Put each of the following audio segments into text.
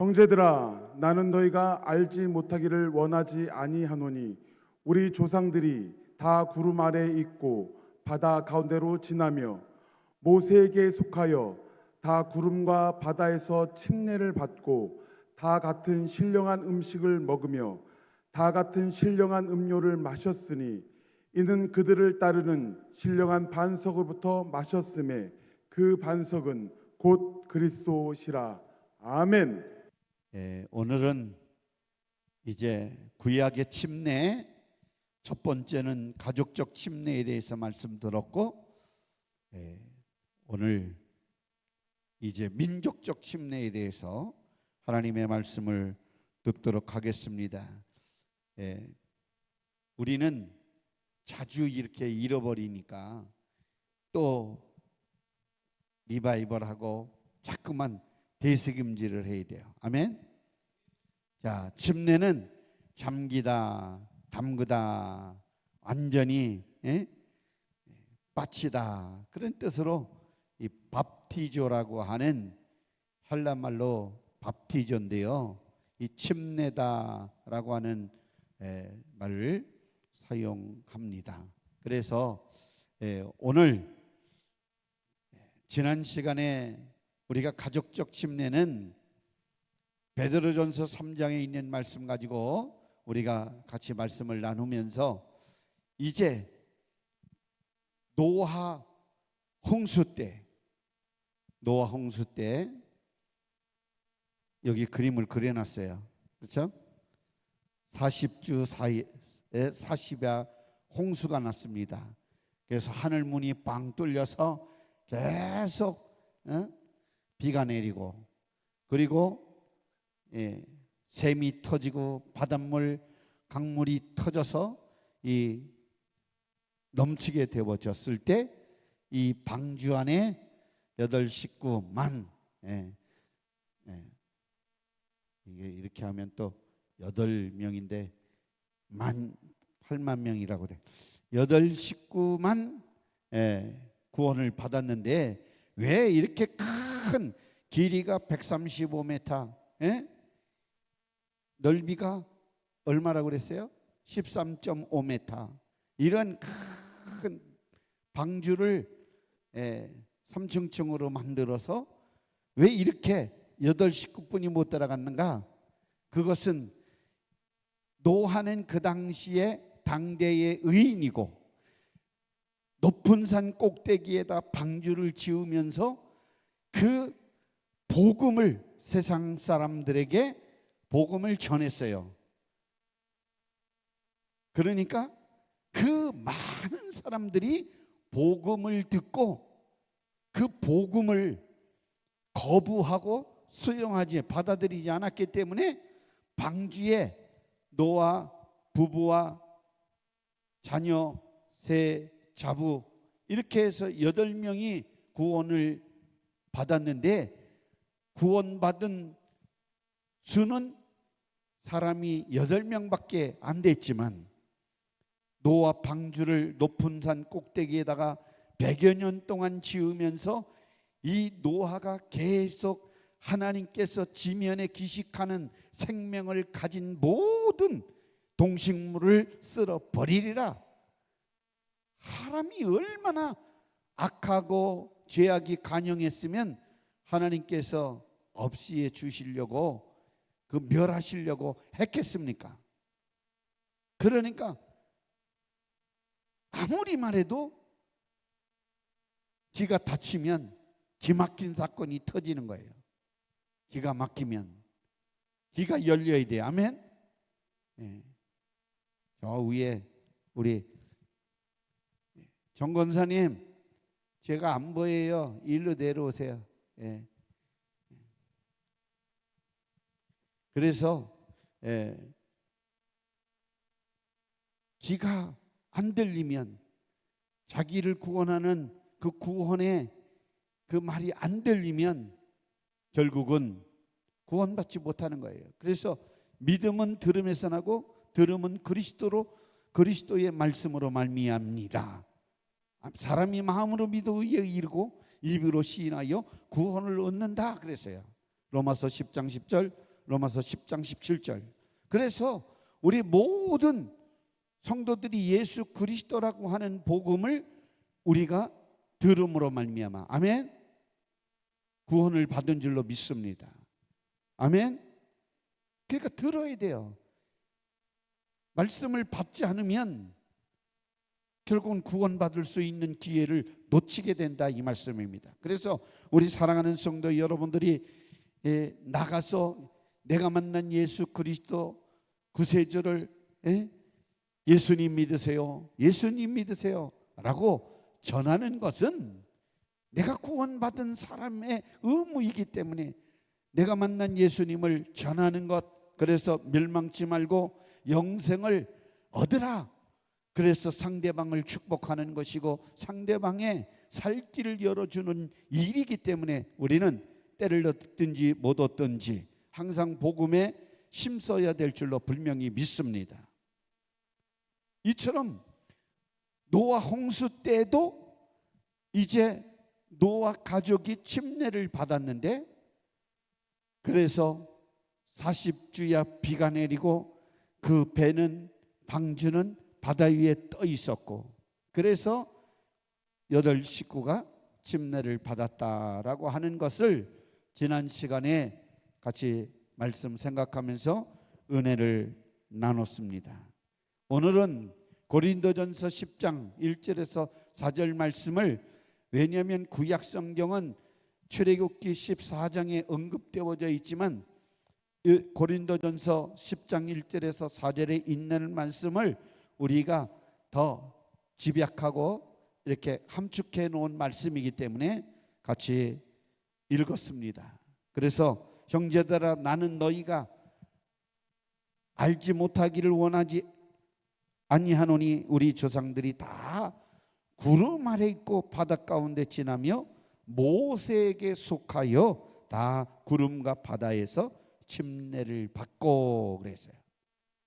형제들아, 나는 너희가 알지 못하기를 원하지 아니하노니 우리 조상들이 다 구름 아래 있고 바다 가운데로 지나며 모세에게 속하여 다 구름과 바다에서 침례를 받고 다 같은 신령한 음식을 먹으며 다 같은 신령한 음료를 마셨으니 이는 그들을 따르는 신령한 반석으로부터 마셨음에 그 반석은 곧 그리스도시라. 아멘. 오늘은 이제 구약의 침례, 첫 번째는 가족적 침례에 대해서 말씀 들었고, 오늘 이제 민족적 침례에 대해서 하나님의 말씀을 듣도록 하겠습니다. 우리는 자주 이렇게 잃어버리니까 또 리바이벌하고 자꾸만 되새김질을 해야 돼요. 아멘. 자, 침례는 잠기다, 담그다, 완전히 빠치다, 그런 뜻으로 이 밥티조라고 하는 헬라말로 밥티조인데요, 이 침례다라고 하는 말을 사용합니다. 그래서 오늘 지난 시간에 우리가 가족적 침례는 베드로전서 3장에 있는 말씀 가지고 우리가 같이 말씀을 나누면서 이제 노아 홍수 때 여기 그림을 그려놨어요. 그렇죠? 40주 사이에 40야 홍수가 났습니다. 그래서 하늘 문이 빵 뚫려서 계속 비가 내리고, 그리고 샘이 터지고 바닷물 강물이 터져서 이 넘치게 되어졌을 때 이 방주 안에 8식구만, 이게 이렇게 하면 또 8명인데 8만 명이라고 돼. 8식구만 구원을 받았는데, 왜 이렇게 큰 길이가 135m, 넓이가 얼마라고 그랬어요? 13.5m. 이런 큰 방주를 3층층으로 만들어서 왜 이렇게 8식구뿐이 못 들어갔는가? 그것은 노아는 그 당시에 당대의 의인이고 높은 산 꼭대기에다 방주를 지으면서 그 복음을 세상 사람들에게 복음을 전했어요. 그러니까 그 많은 사람들이 복음을 듣고 그 복음을 거부하고 수용하지 받아들이지 않았기 때문에 방주에 노아 부부와 자녀 세 자부 이렇게 해서 8명이 구원을 받았는데, 구원받은 수는 사람이 8명밖에 안 됐지만 노아 방주를 높은 산 꼭대기에다가 100여 년 동안 지으면서 이 노아가 계속 하나님께서 지면에 기식하는 생명을 가진 모든 동식물을 쓸어 버리리라. 사람이 얼마나 악하고 죄악이 간영했으면 하나님께서 없이해 주시려고 그 멸하시려고 했겠습니까? 그러니까 아무리 말해도 기가 닫히면 기막힌 사건이 터지는 거예요. 기가 막히면 기가 열려야 돼요. 아멘. 저 위에 우리 정 권사님, 제가 안 보여요. 일로 내려오세요. 그래서 귀가 안 들리면, 자기를 구원하는 그 구원의 그 말이 안 들리면 결국은 구원받지 못하는 거예요. 그래서 믿음은 들음에서 나고 들음은 그리스도의 말씀으로 말미암니다. 사람이 마음으로 믿어 의에 이르고 입으로 시인하여 구원을 얻는다 그랬어요. 로마서 10장 10절, 로마서 10장 17절. 그래서 우리 모든 성도들이 예수 그리스도라고 하는 복음을 우리가 들음으로 말미암아, 아멘, 구원을 받은 줄로 믿습니다. 아멘. 그러니까 들어야 돼요. 말씀을 받지 않으면 결국은 구원받을 수 있는 기회를 놓치게 된다, 이 말씀입니다. 그래서 우리 사랑하는 성도 여러분들이 나가서 내가 만난 예수 그리스도 구세주를 예수님 믿으세요, 예수님 믿으세요 라고 전하는 것은 내가 구원받은 사람의 의무이기 때문에 내가 만난 예수님을 전하는 것, 그래서 멸망치 말고 영생을 얻으라, 그래서 상대방을 축복하는 것이고 상대방의 살 길을 열어주는 일이기 때문에 우리는 때를 얻든지 못 얻든지 항상 복음에 힘써야 될 줄로 분명히 믿습니다. 이처럼 노아 홍수 때도 이제 노아 가족이 침례를 받았는데, 그래서 40주야 비가 내리고 그 배는, 방주는 바다 위에 떠 있었고, 그래서 8 식구가 침례를 받았다라고 하는 것을 지난 시간에 같이 말씀 생각하면서 은혜를 나눴습니다. 오늘은 고린도전서 10장 1절에서 4절 말씀을, 왜냐하면 구약 성경은 출애굽기 14장에 언급되어져 있지만 고린도전서 10장 1절에서 4절에 있는 말씀을 우리가 더 집약하고 이렇게 함축해 놓은 말씀이기 때문에 같이 읽었습니다. 그래서 형제들아, 나는 너희가 알지 못하기를 원하지 아니하노니 우리 조상들이 다 구름 아래 있고 바다 가운데 지나며 모세에게 속하여 다 구름과 바다에서 침례를 받고 그랬어요.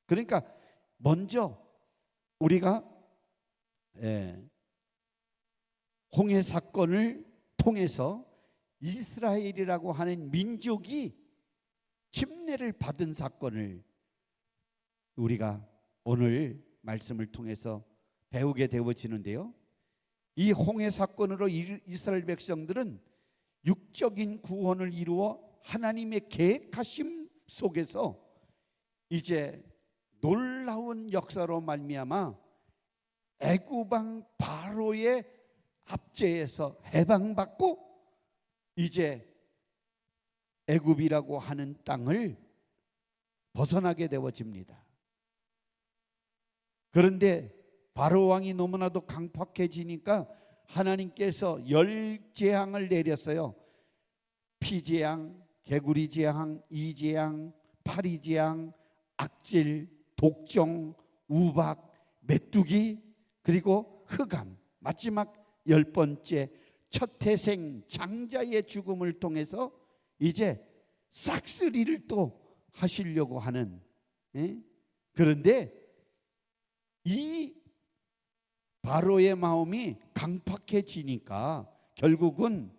그러니까 먼저 우리가 홍해 사건을 통해서 이스라엘이라고 하는 민족이 침례를 받은 사건을 우리가 오늘 말씀을 통해서 배우게 되어지는데요, 이 홍해 사건으로 이스라엘 백성들은 육적인 구원을 이루어 하나님의 계획하심 속에서 이제 놀라운 역사로 말미암아 애굽 왕 바로의 압제에서 해방받고 이제 애굽이라고 하는 땅을 벗어나게 되어집니다. 그런데 바로 왕이 너무나도 강팍해지니까 하나님께서 10재앙을 내렸어요. 피재앙, 개구리재앙, 이재앙, 파리재앙, 악질, 독종, 우박, 메뚜기, 그리고 흑암, 마지막 10번째 첫 태생 장자의 죽음을 통해서 이제 싹쓸이를 또 하시려고 하는, 그런데 이 바로의 마음이 강팍해지니까 결국은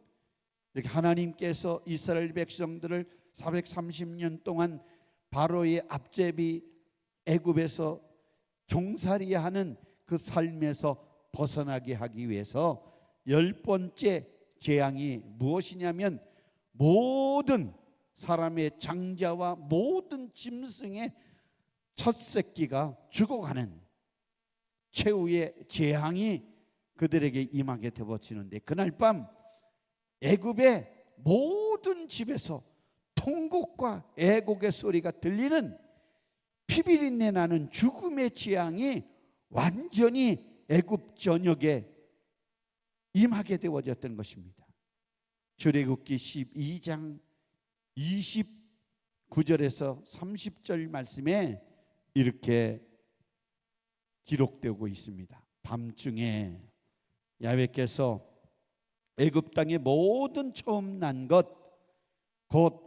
이렇게 하나님께서 이스라엘 백성들을 430년 동안 바로의 압제비 애굽에서 종살이하는 그 삶에서 벗어나게 하기 위해서 10번째 재앙이 무엇이냐면 모든 사람의 장자와 모든 짐승의 첫 새끼가 죽어가는 최후의 재앙이 그들에게 임하게 되어지는데, 그날 밤 애굽의 모든 집에서 통곡과 애곡의 소리가 들리는 피비린내 나는 죽음의 재앙이 완전히 애굽 전역에 임하게 되어졌던 것입니다. 출애굽기 12장 29절에서 30절 말씀에 이렇게 기록되고 있습니다. 밤중에 야훼께서 애굽 땅의 모든 처음 난 것, 곧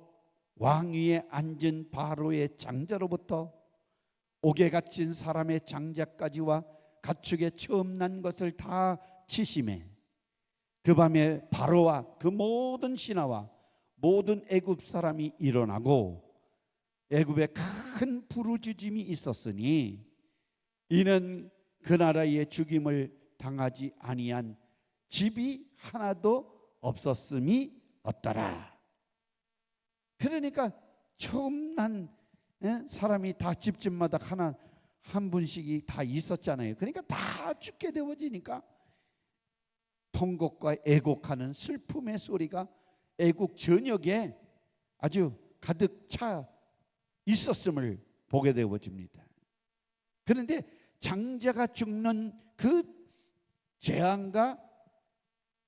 왕위에 앉은 바로의 장자로부터 옥에 갇힌 사람의 장자까지와 가축의 처음 난 것을 다 치심해 그 밤에 바로와 그 모든 신하와 모든 애굽 사람이 일어나고 애굽에 큰 부르짖음이 있었으니 이는 그 나라에 죽임을 당하지 아니한 집이 하나도 없었음이 없더라. 그러니까 처음 난 사람이 다 집집마다 하나 한 분씩이 다 있었잖아요. 그러니까 다 죽게 되어지니까 통곡과 애곡하는 슬픔의 소리가 애국 전역에 아주 가득 차 있었음을 보게 되어집니다. 그런데 장자가 죽는 그 재앙과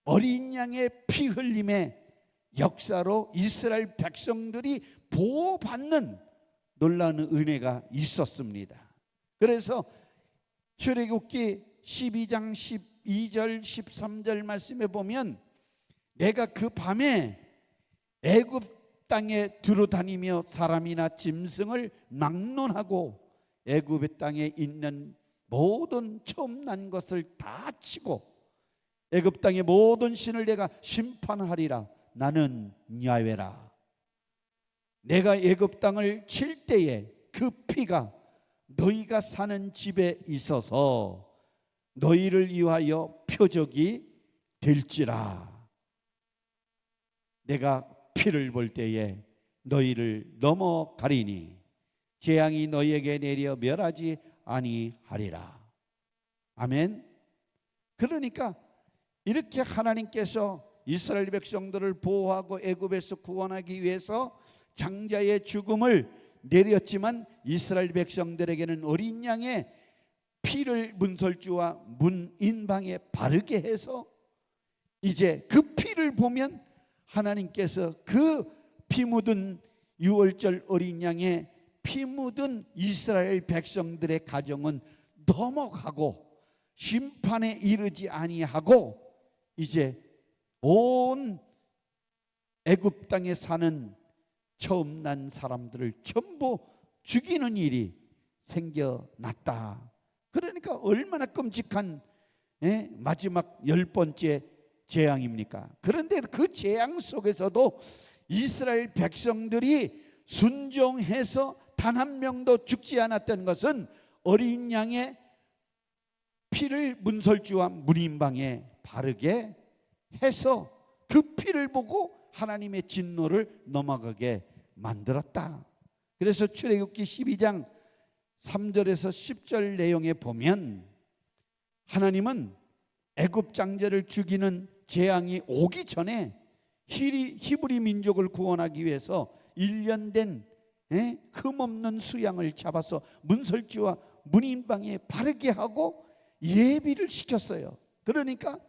어린 양의 피 흘림의 역사로 이스라엘 백성들이 보호받는 놀라운 은혜가 있었습니다. 그래서 출애굽기 12장 12절 13절 말씀에 보면 내가 그 밤에 애굽 땅에 두루다니며 사람이나 짐승을 막론하고 애굽의 땅에 있는 모든 처음 난 것을 다 치고 애굽 땅의 모든 신을 내가 심판하리라. 나는 야훼라. 내가 애굽 땅을 칠 때에 그 피가 너희가 사는 집에 있어서 너희를 위하여 표적이 될지라. 내가 피를 볼 때에 너희를 넘어가리니 재앙이 너희에게 내려 멸하지 아니하리라. 아멘. 그러니까 이렇게 하나님께서 이스라엘 백성들을 보호하고 애굽에서 구원하기 위해서 장자의 죽음을 내렸지만 이스라엘 백성들에게는 어린 양의 피를 문설주와 문인방에 바르게 해서 이제 그 피를 보면 하나님께서 그 피 묻은 유월절 어린 양의 피 묻은 이스라엘 백성들의 가정은 넘어가고 심판에 이르지 아니하고 이제 온 애굽 땅에 사는 처음 난 사람들을 전부 죽이는 일이 생겨났다. 그러니까 얼마나 끔찍한 마지막 10번째 재앙입니까? 그런데 그 재앙 속에서도 이스라엘 백성들이 순종해서 단 한 명도 죽지 않았던 것은 어린 양의 피를 문설주와 문인방에 바르게 해서 그 피를 보고 하나님의 진노를 넘어가게 만들었다. 그래서 출애굽기 12장 3절에서 10절 내용에 보면 하나님은 애굽 장자를 죽이는 재앙이 오기 전에 히브리 민족을 구원하기 위해서 1년 된 흠없는 수양을 잡아서 문설주와 문인방에 바르게 하고 예비를 시켰어요. 그러니까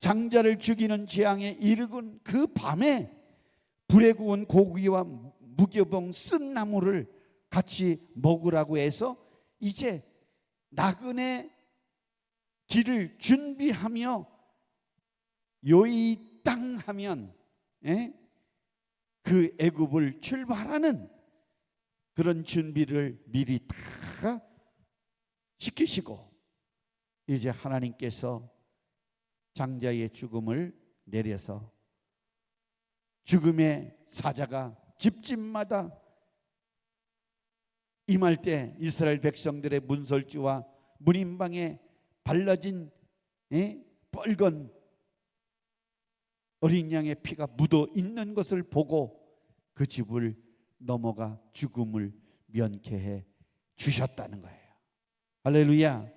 장자를 죽이는 재앙에 이르는 그 밤에 불에 구운 고기와 무교봉 쓴 나무를 같이 먹으라고 해서 이제 나그네 길을 준비하며 요이 땅 하면 그 애굽을 출발하는 그런 준비를 미리 다 시키시고 이제 하나님께서 장자의 죽음을 내려서 죽음의 사자가 집집마다 임할 때 이스라엘 백성들의 문설주와 문인방에 발라진 빨간 어린 양의 피가 묻어 있는 것을 보고 그 집을 넘어가 죽음을 면케해 주셨다는 거예요. 할렐루야.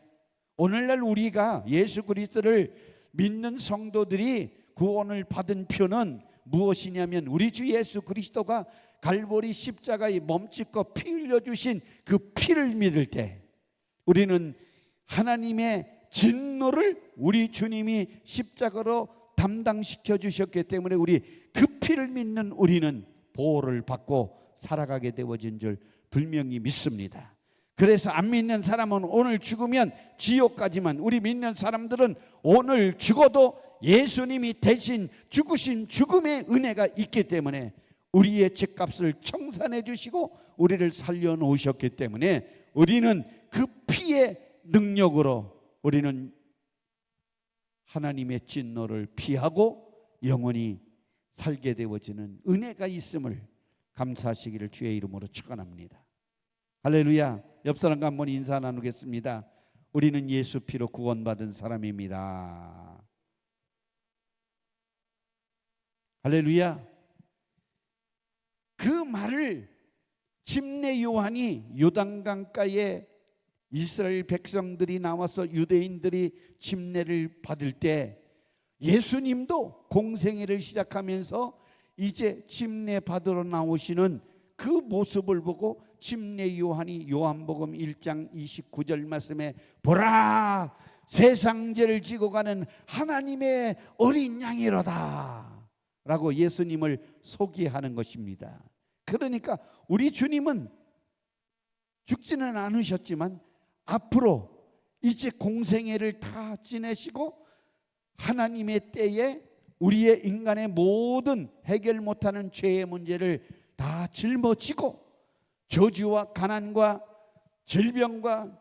오늘날 우리가 예수 그리스도를 믿는 성도들이 구원을 받은 표는 무엇이냐면 우리 주 예수 그리스도가 갈보리 십자가에 몸짓고 피 흘려주신 그 피를 믿을 때 우리는 하나님의 진노를 우리 주님이 십자가로 담당시켜 주셨기 때문에 우리 그 피를 믿는 우리는 보호를 받고 살아가게 되어진 줄 분명히 믿습니다. 그래서 안 믿는 사람은 오늘 죽으면 지옥까지만, 우리 믿는 사람들은 오늘 죽어도 예수님이 대신 죽으신 죽음의 은혜가 있기 때문에 우리의 죄값을 청산해 주시고 우리를 살려놓으셨기 때문에 우리는 그 피의 능력으로 우리는 하나님의 진노를 피하고 영원히 살게 되어지는 은혜가 있음을 감사하시기를 주의 이름으로 축원합니다. 할렐루야. 옆 사람과 한번 인사 나누겠습니다. 우리는 예수 피로 구원받은 사람입니다. 할렐루야. 그 말을 침례 요한이 요단강가에 이스라엘 백성들이 나와서 유대인들이 침례를 받을 때 예수님도 공생애를 시작하면서 이제 침례 받으러 나오시는 그 모습을 보고 침례 요한이 요한복음 1장 29절 말씀에 보라 세상 죄를 지고 가는 하나님의 어린 양이로다 라고 예수님을 소개하는 것입니다. 그러니까 우리 주님은 죽지는 않으셨지만 앞으로 이제 공생애를 다 지내시고 하나님의 때에 우리의 인간의 모든 해결 못하는 죄의 문제를 다 짊어지고 저주와 가난과 질병과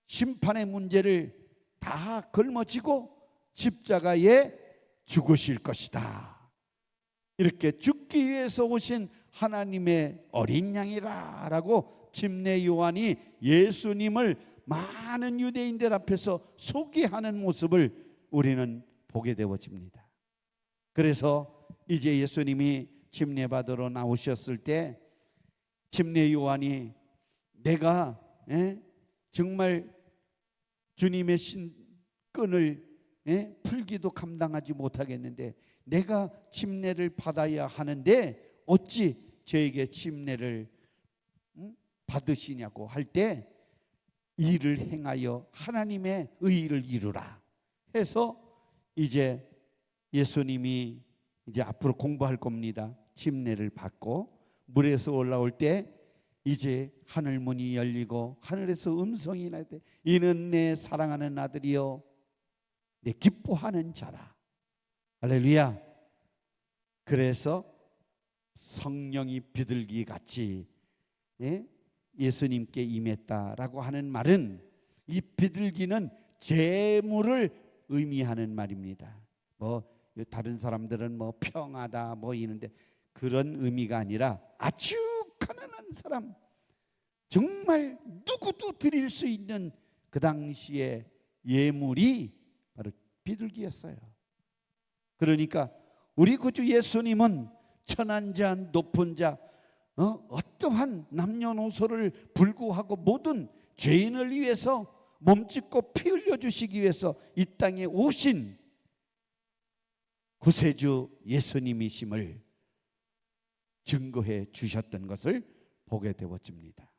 심판의 문제를 다 걸머지고 십자가에 죽으실 것이다. 이렇게 죽기 위해서 오신 하나님의 어린 양이라 라고 침례 요한이 예수님을 많은 유대인들 앞에서 소개하는 모습을 우리는 보게 되어집니다. 그래서 이제 예수님이 침례 받으러 나오셨을 때 침례 요한이 내가 정말 주님의 끈을 풀기도 감당하지 못하겠는데 내가 침례를 받아야 하는데 어찌 저에게 침례를 받으시냐고 할 때 이를 행하여 하나님의 의를 이루라 해서 이제 예수님이 이제 앞으로 공부할 겁니다. 침례를 받고 물에서 올라올 때 이제 하늘 문이 열리고 하늘에서 음성이 날 때 이는 내 사랑하는 아들이요 내 기뻐하는 자라. 할렐루야. 그래서 성령이 비둘기 같이 예수님께 임했다라고 하는 말은 이 비둘기는 재물을 의미하는 말입니다. 뭐 다른 사람들은 뭐 평하다 뭐 이런데 그런 의미가 아니라 아주 가난한 사람, 정말 누구도 드릴 수 있는 그 당시의 예물이 바로 비둘기였어요. 그러니까 우리 구주 예수님은 천한 자 높은 자 어떠한 남녀노소를 불구하고 모든 죄인을 위해서 몸짓고 피 흘려주시기 위해서 이 땅에 오신 구세주 예수님이심을 증거해 주셨던 것을 보게 되어집니다.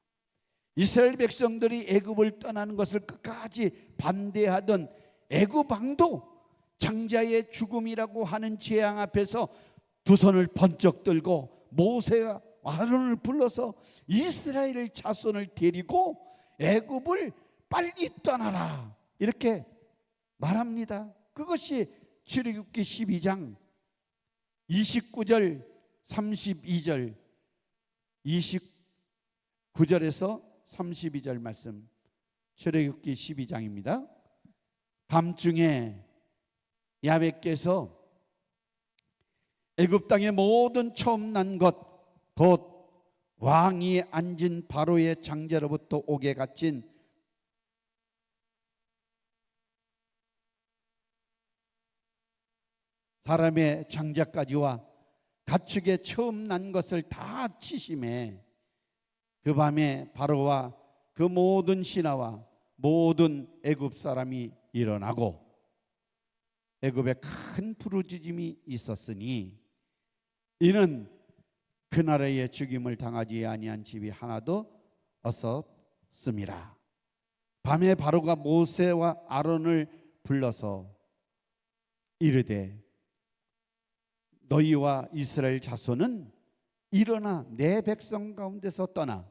이스라엘 백성들이 애굽을 떠나는 것을 끝까지 반대하던 애굽 왕도 장자의 죽음이라고 하는 재앙 앞에서 두 손을 번쩍 들고 모세와 아론을 불러서 이스라엘 자손을 데리고 애굽을 빨리 떠나라 이렇게 말합니다. 그것이 출애굽기 12장 29절 32절 29절에서 32절 말씀 출애굽기 12장입니다. 밤중에 야훼께서 애굽 땅의 모든 처음 난 것 곧 왕이 앉은 바로의 장자로부터 옥에 갇힌 사람의 장자까지와 가축의 처음 난 것을 다 치심해 그 밤에 바로와 그 모든 신하와 모든 애굽 사람이 일어나고 애굽에 큰 부르짖음이 있었으니 이는 그 나라의 죽임을 당하지 아니한 집이 하나도 없었음이라. 밤에 바로가 모세와 아론을 불러서 이르되 너희와 이스라엘 자손은 일어나 내 백성 가운데서 떠나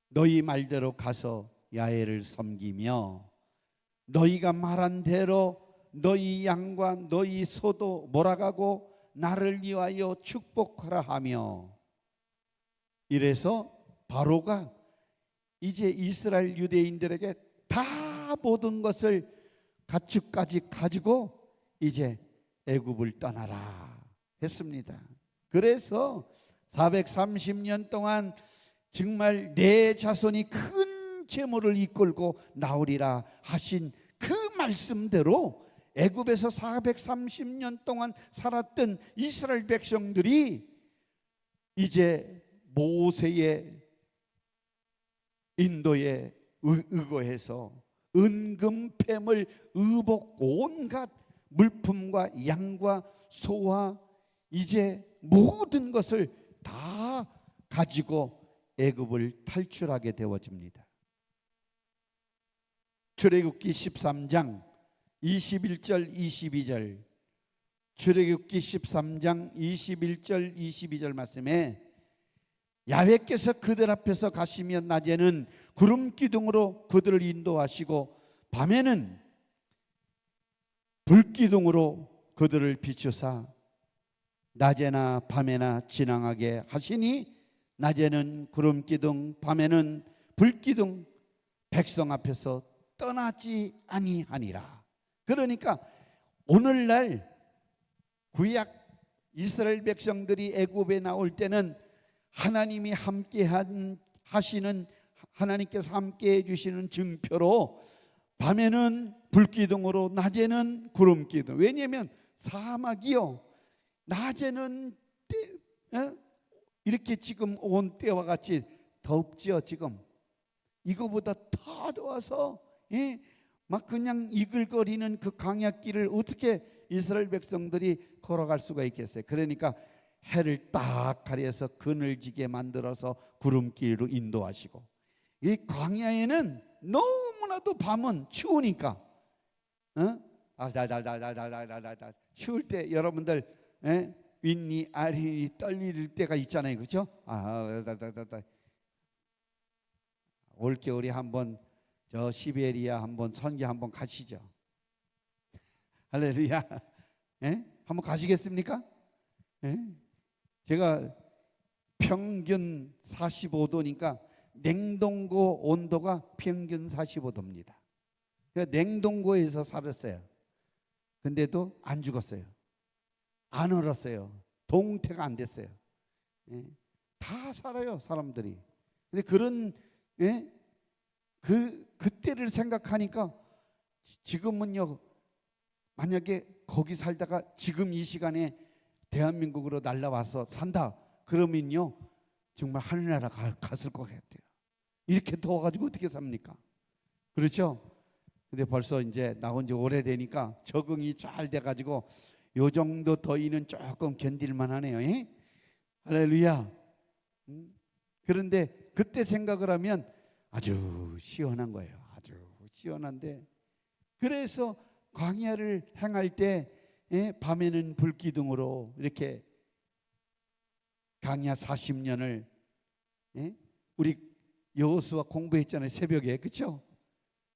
너희 말대로 가서 야훼를 섬기며 너희가 말한 대로 너희 양과 너희 소도 몰아가고 나를 위하여 축복하라 하며 이래서 바로가 이제 이스라엘 유대인들에게 다 모든 것을 가축까지 가지고 이제 애굽을 떠나라 했습니다. 그래서 430년 동안 정말 내 자손이 큰 재물을 이끌고 나오리라 하신 그 말씀대로 애굽에서 430년 동안 살았던 이스라엘 백성들이 이제 모세의 인도에 의거해서 은금패물, 의복, 온갖 물품과 양과 소와 이제 모든 것을 다 가지고 애굽을 탈출하게 되어집니다. 출애굽기 13장 21절 22절, 출애굽기 13장 21절 22절 말씀에 야훼께서 그들 앞에서 가시며 낮에는 구름 기둥으로 그들을 인도하시고 밤에는 불 기둥으로 그들을 비추사 낮에나 밤에나 지나가게 하시니 낮에는 구름 기둥 밤에는 불 기둥 백성 앞에서 떠나지 아니하니라. 그러니까 오늘날 구약 이스라엘 백성들이 애굽에 나올 때는 하나님이 함께 하시는, 하나님께서 함께 해주시는 증표로 밤에는 불기둥으로 낮에는 구름기둥. 왜냐하면 사막이요, 낮에는 이렇게 지금 온 때와 같이 덥지요. 지금 이거보다 더 더워서 막 그냥 이글거리는 그 광야길을 어떻게 이스라엘 백성들이 걸어갈 수가 있겠어요. 그러니까 해를 딱 가려서 그늘지게 만들어서 구름길로 인도하시고, 이 광야에는 너무나도 밤은 추우니까 추울 때 여러분들 윗니 아랫니 떨릴 때가 있잖아요. 그렇죠? 올겨울에 한번 저 시베리아 한번 선교 한번 가시죠. 할렐루야. 한번 가시겠습니까? 제가 평균 45도니까 냉동고 온도가 평균 45도입니다. 그러니까 냉동고에서 살았어요. 근데도 안 죽었어요. 안 얼었어요. 동태가 안 됐어요. 다 살아요, 사람들이. 근데 그런 그때를 생각하니까 지금은요, 만약에 거기 살다가 지금 이 시간에 대한민국으로 날라와서 산다 그러면요 정말 하늘나라 갔을 것 같아요. 이렇게 더워가지고 어떻게 삽니까? 그렇죠? 근데 벌써 이제 나온 지 오래되니까 적응이 잘 돼가지고 요 정도 더위는 조금 견딜만 하네요. 할렐루야. 그런데 그때 생각을 하면 아주 시원한 거예요. 아주 시원한데, 그래서 광야를 행할 때 밤에는 불기둥으로 이렇게 광야 40년을 우리 여호수아 공부했잖아요, 새벽에. 그렇죠?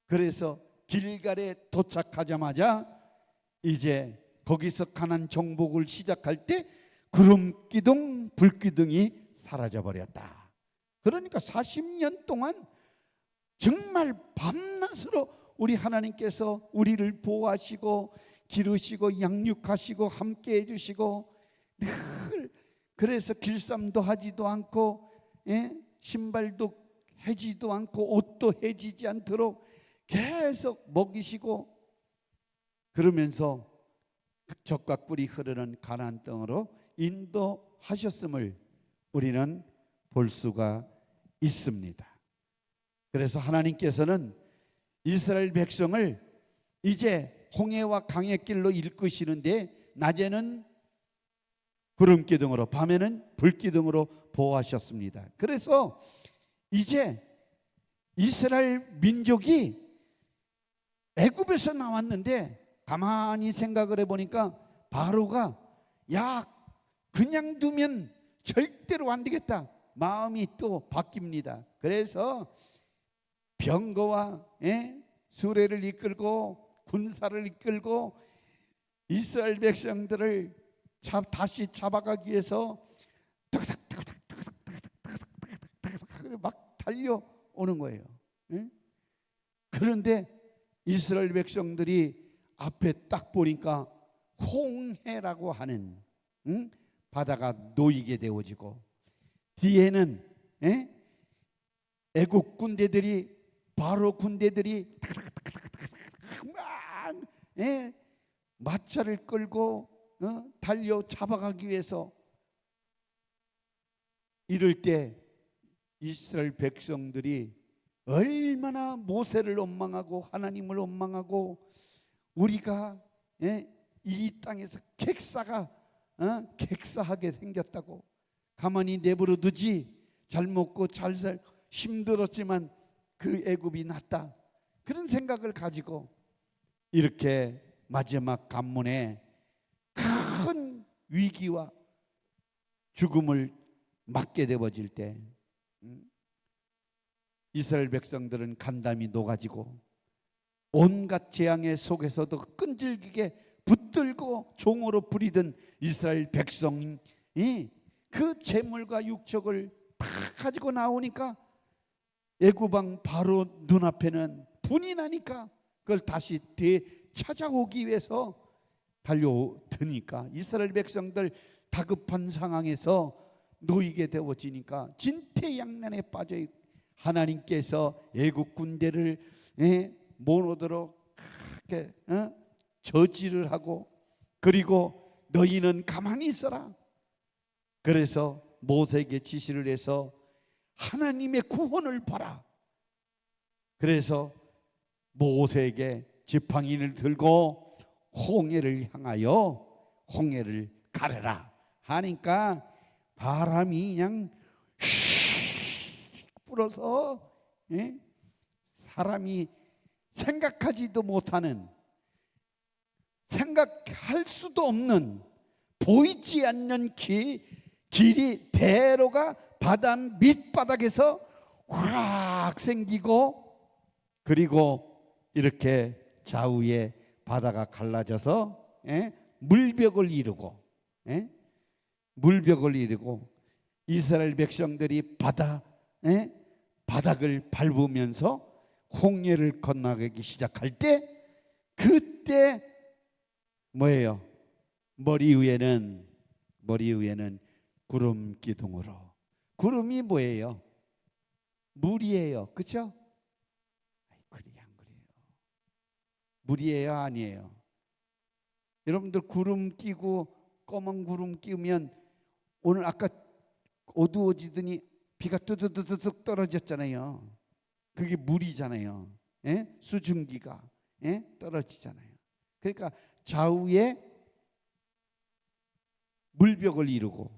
그래서 길갈에 도착하자마자 이제 거기서 가나안 정복을 시작할 때 구름 기둥 불 기둥이 사라져 버렸다. 그러니까 40년 동안 정말 밤낮으로 우리 하나님께서 우리를 보호하시고 기르시고 양육하시고 함께 해주시고, 늘 그래서 길쌈도 하지도 않고 신발도 해지도 않고 옷도 해지지 않도록 계속 먹이시고, 그러면서 젖과 꿀이 흐르는 가나안 땅으로 인도하셨음을 우리는 볼 수가 있습니다. 그래서 하나님께서는 이스라엘 백성을 이제 홍해와 강의 길로 이끄시는데 낮에는 구름 기둥으로 밤에는 불 기둥으로 보호하셨습니다. 그래서 이제 이스라엘 민족이 애굽에서 나왔는데 가만히 생각을 해보니까 바로가 야 그냥 두면 절대로 안 되겠다, 마음이 또 바뀝니다. 그래서 병거와 수레를 이끌고 군사를 이끌고 이스라엘 백성들을 다시 잡아가기 위해서 막 달려오는 거예요. 그런데 이스라엘 백성들이 앞에 딱 보니까 홍해라고 하는 바다가 놓이게 되어지고 뒤에는 애국 군대들이 바로 군대들이 막 마차를 끌고 달려 잡아가기 위해서 이럴 때 이스라엘 백성들이 얼마나 모세를 원망하고 하나님을 원망하고 우리가 이 땅에서 객사하게 생겼다고 가만히 내버려 두지 잘 먹고 잘 살 힘들었지만 그 애굽이 낫다 그런 생각을 가지고 이렇게 마지막 관문에 큰 위기와 죽음을 맞게 되어질 때 이스라엘 백성들은 간담이 녹아지고 온갖 재앙의 속에서도 끈질기게 붙들고 종으로 부리던 이스라엘 백성이 그 재물과 육적을 다 가지고 나오니까 애굽왕 바로 눈앞에는 분이 나니까 그걸 다시 되찾아오기 위해서 달려드니까 이스라엘 백성들 다급한 상황에서 놓이게 되어지니까 진퇴양난에 빠져 있고 하나님께서 애국 군대를 못 오도록 그렇게 저지를 하고 그리고 너희는 가만히 있어라. 그래서 모세에게 지시를 해서 하나님의 구원을 봐라. 그래서 모세에게 지팡이를 들고 홍해를 향하여 홍해를 가르라 하니까 바람이 그냥 불어서 사람이 생각하지도 못하는 생각할 수도 없는 보이지 않는 길이 대로가 바다 밑바닥에서 확 생기고 그리고 이렇게 좌우에 바다가 갈라져서 물벽을 이루고 이스라엘 백성들이 바닥을 밟으면서 홍해를 건너가기 시작할 때 그때 뭐예요? 머리 위에는 구름 기둥으로 구름이 뭐예요? 물이에요. 그렇죠? 그래요 안 그래요? 물이에요 아니에요? 여러분들 구름 끼고 검은 구름 끼우면 오늘 아까 어두워지더니 비가 뚜두두둑 떨어졌잖아요. 그게 물이잖아요. 수증기가 떨어지잖아요. 그러니까 좌우에 물벽을 이루고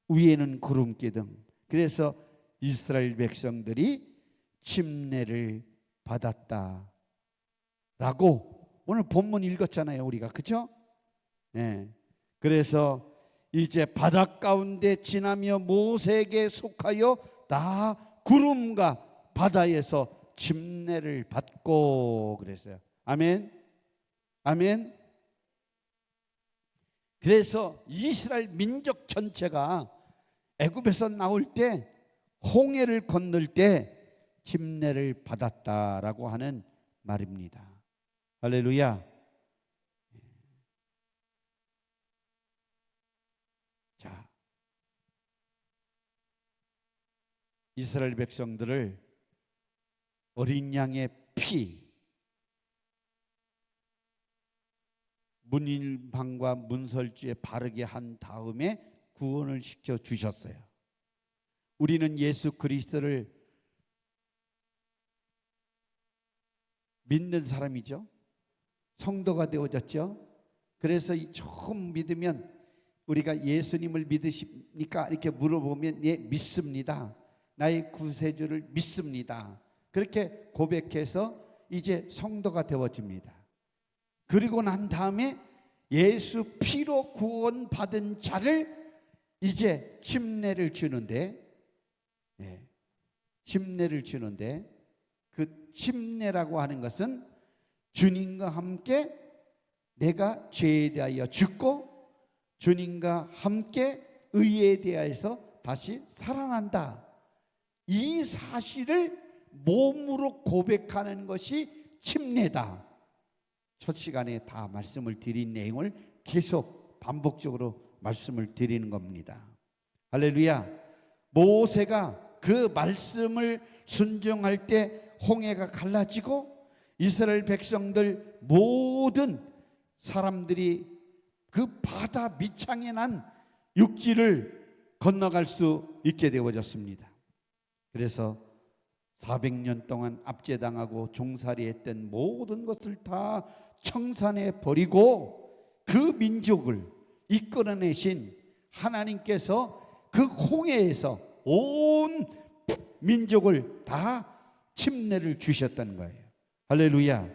위에는 구름 기둥. 그래서 이스라엘 백성들이 침례를 받았다라고 오늘 본문 읽었잖아요. 우리가 그렇죠? 그래서 이제 바닷 가운데 지나며 모세에게 속하여 다 구름과 바다에서 침례를 받고 그랬어요. 아멘. 아멘. 그래서 이스라엘 민족 전체가 애굽에서 나올 때 홍해를 건널 때 침례를 받았다라고 하는 말입니다. 할렐루야. 자, 이스라엘 백성들을 어린 양의 피, 문일방과 문설주에 바르게 한 다음에 구원을 시켜 주셨어요. 우리는 예수 그리스도를 믿는 사람이죠. 성도가 되어졌죠. 그래서 처음 믿으면 우리가 예수님을 믿으십니까? 이렇게 물어보면 예, 믿습니다. 나의 구세주를 믿습니다. 그렇게 고백해서 이제 성도가 되어집니다. 그리고 난 다음에 예수 피로 구원받은 자를 이제 침례를 주는데 그 침례라고 하는 것은 주님과 함께 내가 죄에 대하여 죽고 주님과 함께 의에 대하여서 다시 살아난다. 이 사실을 몸으로 고백하는 것이 침례다. 첫 시간에 다 말씀을 드린 내용을 계속 반복적으로 말씀을 드리는 겁니다. 할렐루야. 모세가 그 말씀을 순종할 때 홍해가 갈라지고 이스라엘 백성들 모든 사람들이 그 바다 밑창에 난 육지를 건너갈 수 있게 되어졌습니다. 그래서 400년 동안 압제당하고 종살이했던 모든 것을 다 청산해 버리고 그 민족을 이끌어내신 하나님께서 그 홍해에서 온 민족을 다 침례를 주셨다는 거예요. 할렐루야.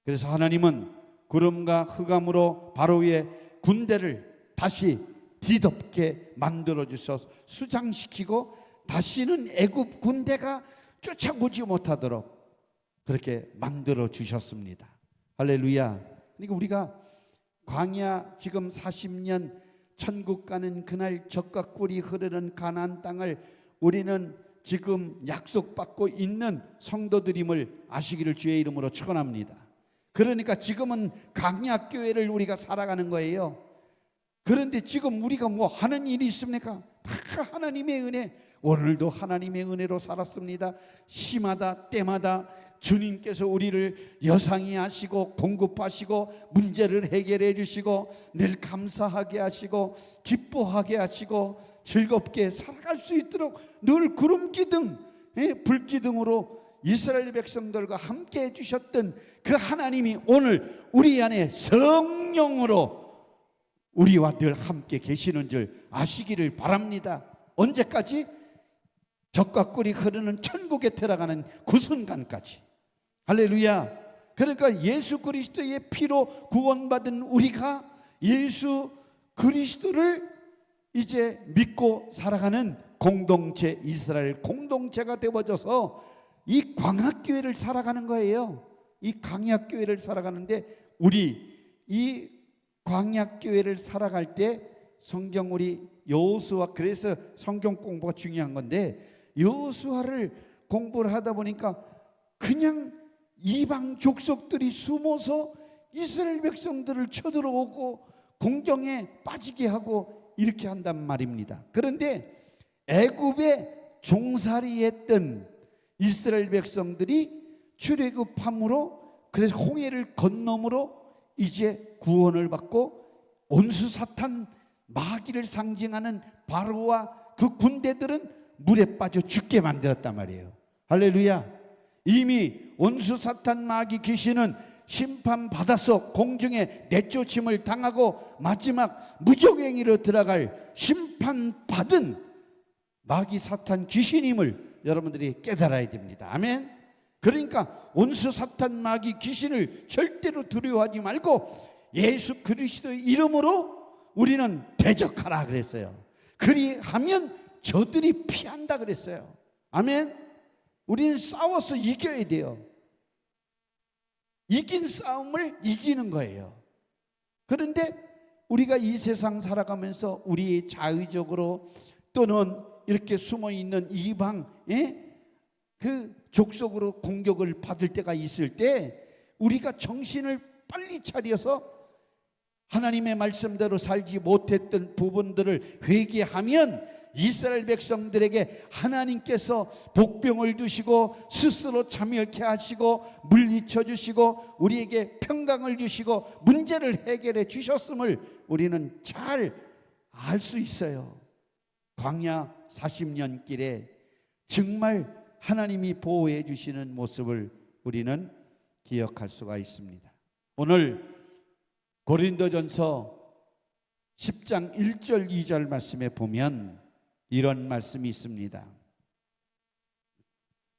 그래서 하나님은 구름과 흑암으로 바로의 군대를 다시 뒤덮게 만들어 주셔서 수장시키고 다시는 애굽 군대가 쫓아오지 못하도록 그렇게 만들어 주셨습니다. 할렐루야. 그러니까 우리가 광야 지금 40년 천국 가는 그날 젖과 꿀이 흐르는 가나안 땅을 우리는 지금 약속받고 있는 성도들임을 아시기를 주의 이름으로 축원합니다. 그러니까 지금은 강약교회를 우리가 살아가는 거예요. 그런데 지금 우리가 뭐 하는 일이 있습니까? 다 하나님의 은혜. 오늘도 하나님의 은혜로 살았습니다. 시마다 때마다 주님께서 우리를 여상히 하시고 공급하시고 문제를 해결해 주시고 늘 감사하게 하시고 기뻐하게 하시고 즐겁게 살아갈 수 있도록 늘 구름기둥 불기둥으로 이스라엘 백성들과 함께 해주셨던 그 하나님이 오늘 우리 안에 성령으로 우리와 늘 함께 계시는 줄 아시기를 바랍니다. 언제까지? 젖과 꿀이 흐르는 천국에 들어가는 그 순간까지. 할렐루야. 그러니까 예수 그리스도의 피로 구원받은 우리가 예수 그리스도를 이제 믿고 살아가는 공동체, 이스라엘 공동체가 되어져서 이 광야교회를 살아가는 거예요. 이 광야교회를 살아가는데 우리 이 광야교회를 살아갈 때 성경 우리 여호수아, 그래서 성경 공부가 중요한 건데 여호수아를 공부를 하다 보니까 그냥 이방 족속들이 숨어서 이스라엘 백성들을 쳐들어오고 공경에 빠지게 하고 이렇게 한단 말입니다. 그런데 애굽에 종살이했던 이스라엘 백성들이 출애굽함으로 그래서 홍해를 건너므로 이제 구원을 받고 온수 사탄 마귀를 상징하는 바로와 그 군대들은 물에 빠져 죽게 만들었단 말이에요. 할렐루야. 이미 온수 사탄 마귀 귀신은 심판받아서 공중에 내쫓임을 당하고 마지막 무적행위로 들어갈 심판받은 마귀 사탄 귀신임을 여러분들이 깨달아야 됩니다. 아멘. 그러니까 온수 사탄 마귀 귀신을 절대로 두려워하지 말고 예수 그리스도의 이름으로 우리는 대적하라 그랬어요. 그리하면 저들이 피한다 그랬어요. 아멘. 우리는 싸워서 이겨야 돼요. 이긴 싸움을 이기는 거예요. 그런데 우리가 이 세상 살아가면서 우리 자의적으로 또는 이렇게 숨어있는 이방의 그 족속으로 공격을 받을 때가 있을 때 우리가 정신을 빨리 차려서 하나님의 말씀대로 살지 못했던 부분들을 회개하면 이스라엘 백성들에게 하나님께서 복병을 주시고 스스로 참여케 하시고 물리쳐 주시고 우리에게 평강을 주시고 문제를 해결해 주셨음을 우리는 잘 알 수 있어요. 광야 40년 길에 정말 하나님이 보호해 주시는 모습을 우리는 기억할 수가 있습니다. 오늘 고린도전서 10장 1절 2절 말씀에 보면 이런 말씀이 있습니다.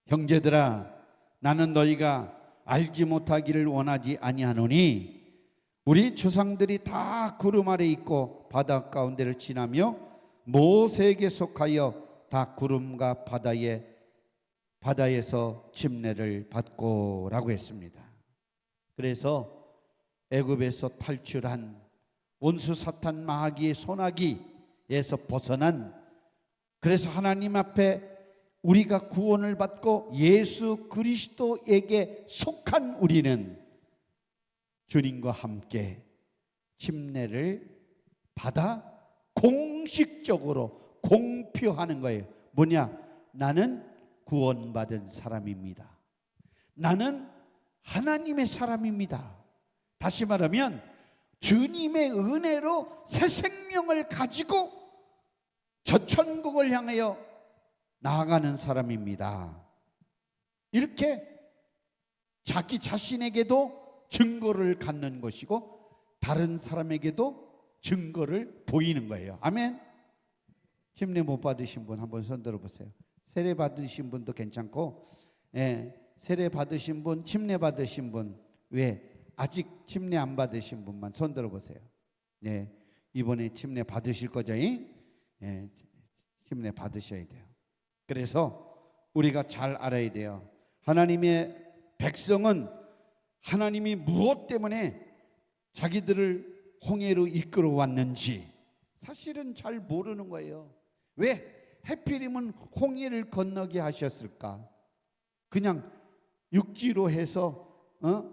형제들아, 나는 너희가 알지 못하기를 원하지 아니하노니 우리 조상들이 다 구름 아래 있고 바다 가운데를 지나며 모세에게 속하여 다 구름과 바다에서 침례를 받고라고 했습니다. 그래서 애굽에서 탈출한 온수 사탄 마귀의 손아귀에서 벗어난, 그래서 하나님 앞에 우리가 구원을 받고 예수 그리스도에게 속한 우리는 주님과 함께 침례를 받아 공식적으로 공표하는 거예요. 뭐냐? 나는 구원받은 사람입니다. 나는 하나님의 사람입니다. 다시 말하면 주님의 은혜로 새 생명을 가지고 저 천국을 향하여 나아가는 사람입니다. 이렇게 자기 자신에게도 증거를 갖는 것이고 다른 사람에게도 증거를 보이는 거예요. 아멘. 침례 못 받으신 분 한번 손 들어보세요. 세례 받으신 분도 괜찮고, 세례 받으신 분, 침례 받으신 분, 왜 아직 침례 안 받으신 분만 손 들어보세요. 이번에 침례 받으실 거죠? 침례 받으셔야 돼요. 그래서 우리가 잘 알아야 돼요. 하나님의 백성은 하나님이 무엇 때문에 자기들을 홍해로 이끌어 왔는지 사실은 잘 모르는 거예요. 왜 하필이면 홍해를 건너게 하셨을까? 그냥 육지로 해서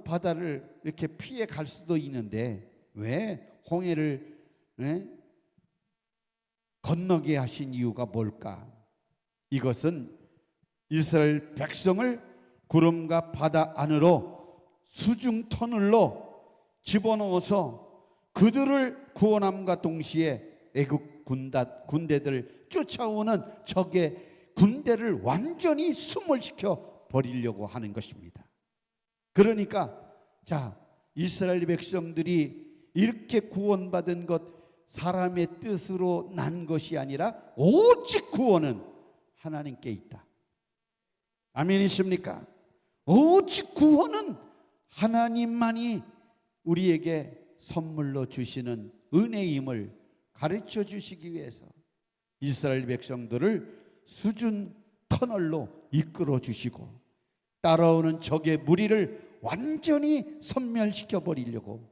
바다를 이렇게 피해 갈 수도 있는데 왜 홍해를 건너게 하신 이유가 뭘까? 이것은 이스라엘 백성을 구름과 바다 안으로 수중 터널로 집어넣어서 그들을 구원함과 동시에 애국 군대들 쫓아오는 적의 군대를 완전히 숨을시켜 버리려고 하는 것입니다. 그러니까 자, 이스라엘 백성들이 이렇게 구원받은 것 사람의 뜻으로 난 것이 아니라 오직 구원은 하나님께 있다. 아멘이십니까? 오직 구원은 하나님만이 우리에게 선물로 주시는 은혜임을 가르쳐 주시기 위해서 이스라엘 백성들을 수중 터널로 이끌어 주시고 따라오는 적의 무리를 완전히 섬멸시켜 버리려고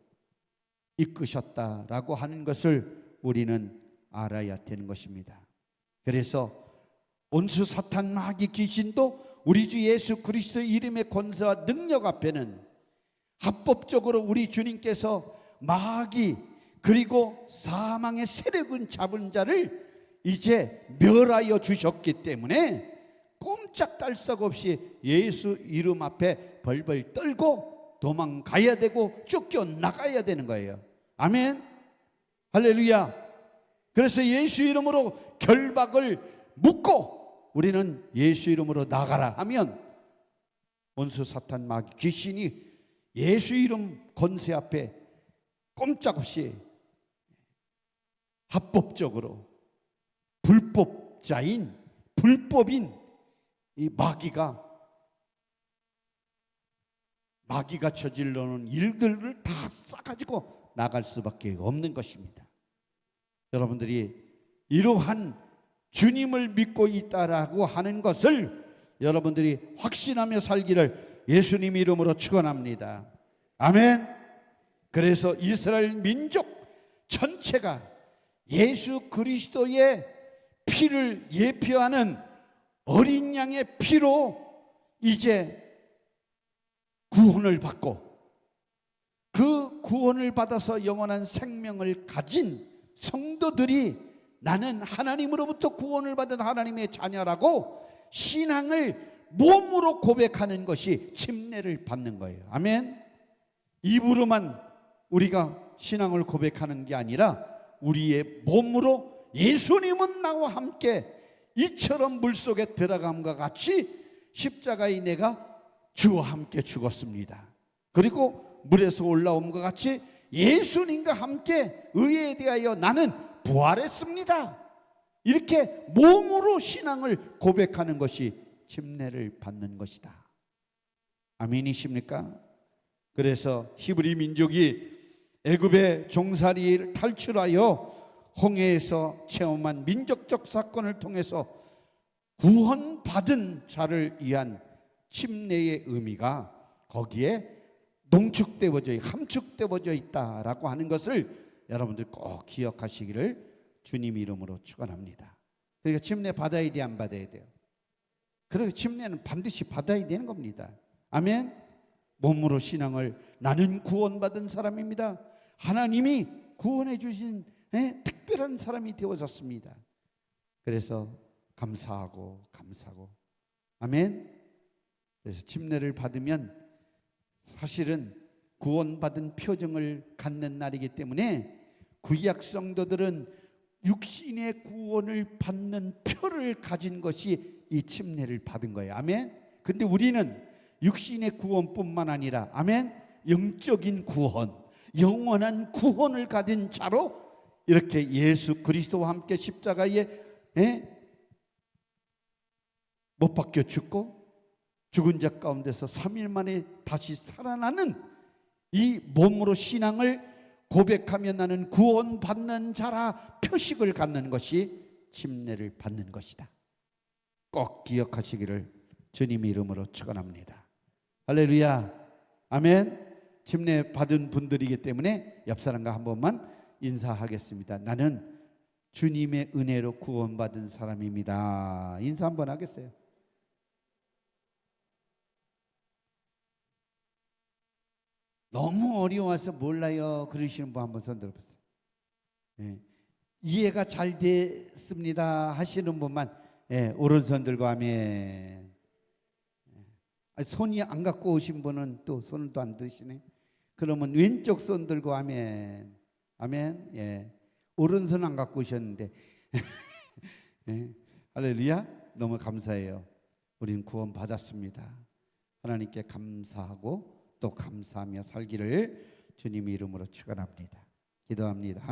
이끄셨다라고 하는 것을 우리는 알아야 되는 것입니다. 그래서 온수 사탄 마귀 귀신도 우리 주 예수 그리스도의 이름의 권세와 능력 앞에는 합법적으로 우리 주님께서 마귀 그리고 사망의 세력은 잡은 자를 이제 멸하여 주셨기 때문에 꼼짝달싹 없이 예수 이름 앞에 벌벌 떨고 도망가야 되고 쫓겨나가야 되는 거예요. 아멘. 할렐루야. 그래서 예수 이름으로 결박을 묶고 우리는 예수 이름으로 나가라 하면 원수 사탄 마귀 귀신이 예수 이름 권세 앞에 꼼짝없이 합법적으로 불법인 이 마귀가 저질러놓은 일들을 다 싸가지고 나갈 수밖에 없는 것입니다. 여러분들이 이러한 주님을 믿고 있다라고 하는 것을 여러분들이 확신하며 살기를 예수님 이름으로 축원합니다. 아멘. 그래서 이스라엘 민족 전체가 예수 그리스도의 피를 예표하는 어린 양의 피로 이제 구원을 받고 그 구원을 받아서 영원한 생명을 가진 성도들이 나는 하나님으로부터 구원을 받은 하나님의 자녀라고 신앙을 몸으로 고백하는 것이 침례를 받는 거예요. 아멘. 입으로만 우리가 신앙을 고백하는 게 아니라 우리의 몸으로 예수님은 나와 함께 이처럼 물속에 들어감과 같이 십자가에 내가 주와 함께 죽었습니다. 그리고 물에서 올라옴과 같이 예수님과 함께 의에 대하여 나는 부활했습니다. 이렇게 몸으로 신앙을 고백하는 것이 침례를 받는 것이다. 아멘이십니까? 그래서 히브리 민족이 애굽의 종살이를 탈출하여 홍해에서 체험한 민족적 사건을 통해서 구원받은 자를 위한 침례의 의미가 거기에 농축되어져 함축되어져 있다라고 하는 것을 여러분들 꼭 기억하시기를 주님 이름으로 축원합니다. 그러니까 침례 받아야 돼, 안 받아야 돼요? 그래서 침례는 반드시 받아야 되는 겁니다. 아멘. 몸으로 신앙을 나는 구원받은 사람입니다. 하나님이 구원해 주신 특별한 사람이 되어졌습니다. 그래서 감사하고 감사하고. 아멘. 그래서 침례를 받으면 사실은 구원받은 표정을 갖는 날이기 때문에 구약 성도들은 육신의 구원을 받는 표를 가진 것이 이 침례를 받은 거예요. 아멘. 근데 우리는 육신의 구원뿐만 아니라 아멘, 영적인 구원, 영원한 구원을 가진 자로 이렇게 예수 그리스도와 함께 십자가에 못 박혀 죽고 죽은 자 가운데서 3일 만에 다시 살아나는 이 몸으로 신앙을 고백하며 나는 구원받는 자라 표식을 갖는 것이 침례를 받는 것이다. 꼭 기억하시기를 주님의 이름으로 축원합니다. 할렐루야. 아멘. 침례 받은 분들이기 때문에 옆 사람과 한 번만 인사하겠습니다. 나는 주님의 은혜로 구원받은 사람입니다. 인사 한번 하겠어요? 너무 어려워서 몰라요 그러시는 분 한번 손 들어보세요. 예. 이해가 잘 됐습니다 하시는 분만 오른손 들고 아멘. 손이 안 갖고 오신 분은 또 손을 또 안 드시네. 그러면 왼쪽 손 들고 아멘. 아멘. 예. 오른손 안 갖고 오셨는데 예. 할렐루야. 너무 감사해요. 우리는 구원 받았습니다. 하나님께 감사하고 또 감사하며 살기를 주님의 이름으로 축원합니다. 기도합니다.